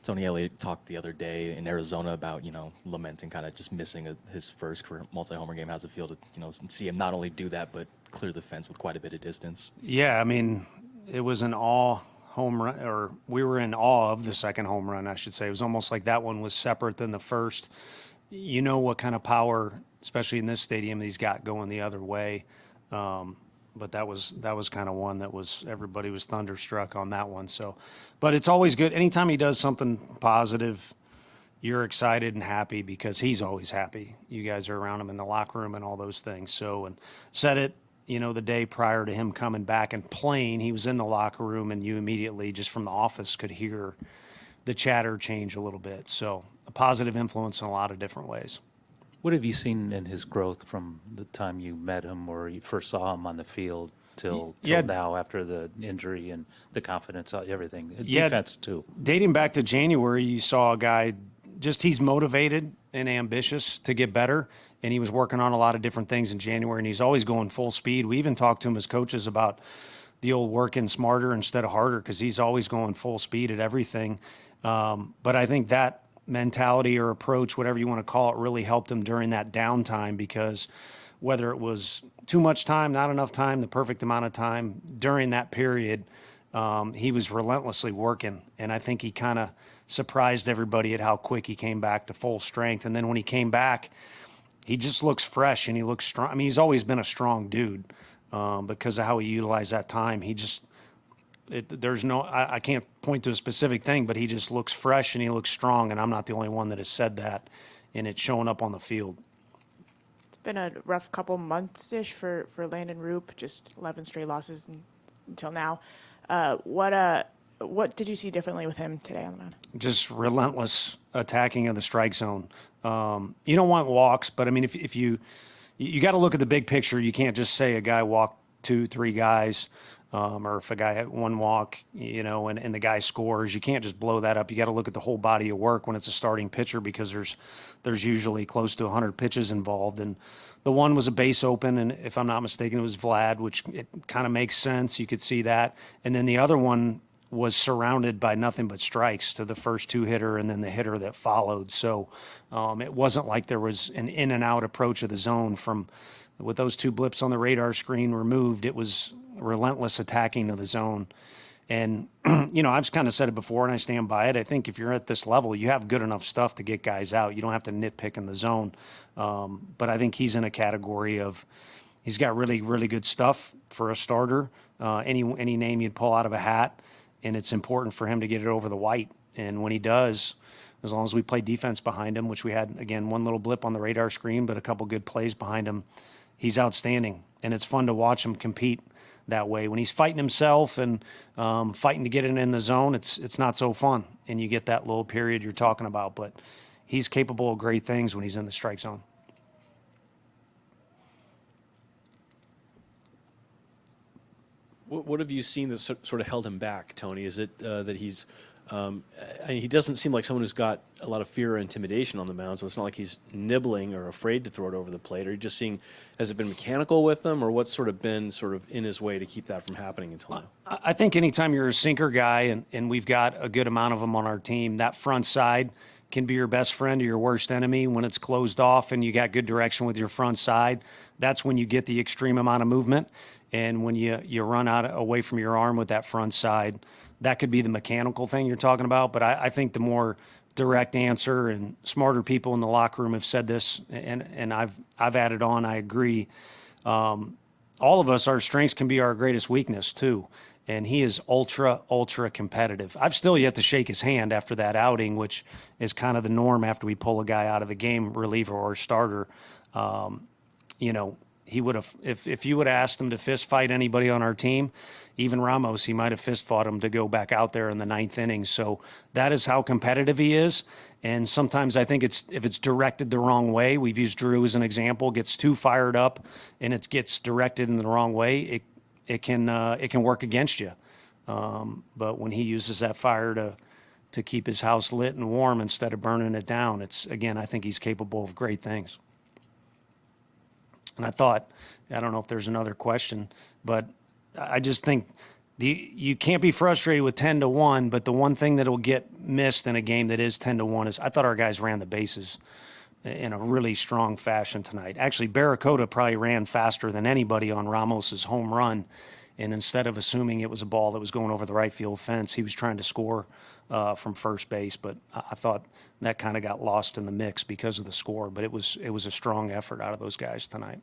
Tony Elliott talked the other day in Arizona about, lamenting kind of just missing his first career multi-homer game. How's it feel to, see him not only do that, but clear the fence with quite a bit of distance? Yeah, I mean, it was an awe home run, or we were in awe of the second home run, I should say. It was almost like that one was separate than the first. You know what kind of power, especially in this stadium, he's got going the other way. But that was kind of one that was, everybody was thunderstruck on that one. So, but it's always good. Anytime he does something positive, you're excited and happy because he's always happy. You guys are around him in the locker room and all those things. So, and said it, the day prior to him coming back and playing, he was in the locker room and you immediately just from the office could hear the chatter change a little bit. So a positive influence in a lot of different ways. What have you seen in his growth from the time you met him or you first saw him on the field till now after the injury and the confidence, everything? Defense too. Dating back to January, you saw a guy, he's motivated and ambitious to get better, and he was working on a lot of different things in January, and he's always going full speed. We even talked to him as coaches about the old working smarter instead of harder because he's always going full speed at everything. But I think that mentality or approach, whatever you want to call it, really helped him during that downtime because whether it was too much time, not enough time, the perfect amount of time during that period, he was relentlessly working. And I think he kind of surprised everybody at how quick he came back to full strength. And then when he came back, he just looks fresh and he looks strong. I mean, he's always been a strong dude because of how he utilized that time. I can't point to a specific thing, but he just looks fresh and he looks strong, and I'm not the only one that has said that, and it's showing up on the field. It's been a rough couple months-ish for Landon Roop, just 11 straight losses until now. What did you see differently with him today on the mound? Just relentless attacking of the strike zone. You don't want walks, but I mean, if you got to look at the big picture. You can't just say a guy walked 2-3 guys. Or if a guy had one walk, and the guy scores, you can't just blow that up. You got to look at the whole body of work when it's a starting pitcher because there's usually close to 100 pitches involved. And the one was a base open, and if I'm not mistaken, it was Vlad, which it kind of makes sense. You could see that. And then the other one was surrounded by nothing but strikes to the first two hitter and then the hitter that followed. So it wasn't like there was an in and out approach of the zone with those two blips on the radar screen removed. It was relentless attacking of the zone. And, I've kind of said it before and I stand by it. I think if you're at this level, you have good enough stuff to get guys out. You don't have to nitpick in the zone. But I think he's in a category of, he's got really, really good stuff for a starter. Any name you'd pull out of a hat, and it's important for him to get it over the white. And when he does, as long as we play defense behind him, which we had, again, one little blip on the radar screen, but a couple good plays behind him, he's outstanding. And it's fun to watch him compete that way. When he's fighting himself and fighting to get it in the zone, it's not so fun. And you get that little period you're talking about. But he's capable of great things when he's in the strike zone. What have you seen that sort of held him back, Tony? Is it that he's he doesn't seem like someone who's got a lot of fear or intimidation on the mound, so it's not like he's nibbling or afraid to throw it over the plate. Are you just seeing, has it been mechanical with him, or what's sort of been in his way to keep that from happening until now? I think anytime you're a sinker guy, and we've got a good amount of them on our team, that front side can be your best friend or your worst enemy. When it's closed off and you got good direction with your front side, that's when you get the extreme amount of movement. And when you run away from your arm with that front side, that could be the mechanical thing you're talking about. But I think the more direct answer, and smarter people in the locker room have said this, and I've added on, I agree. All of us, our strengths can be our greatest weakness too. And he is ultra, ultra competitive. I've still yet to shake his hand after that outing, which is kind of the norm after we pull a guy out of the game, reliever or starter. He would have, if you would have asked him to fist fight anybody on our team, even Ramos, he might have fist fought him to go back out there in the ninth inning. So that is how competitive he is. And sometimes I think if it's directed the wrong way, we've used Drew as an example, gets too fired up and it gets directed in the wrong way, it can work against you. But when he uses that fire to keep his house lit and warm instead of burning it down, I think he's capable of great things. And I don't know if there's another question, but I just think You can't be frustrated with 10-1, but the one thing that will get missed in a game that is 10-1 is I thought our guys ran the bases in a really strong fashion tonight. Actually, Barracuda probably ran faster than anybody on Ramos's home run, and instead of assuming it was a ball that was going over the right field fence, he was trying to score from first base. But I thought that kind of got lost in the mix because of the score. But it was a strong effort out of those guys tonight.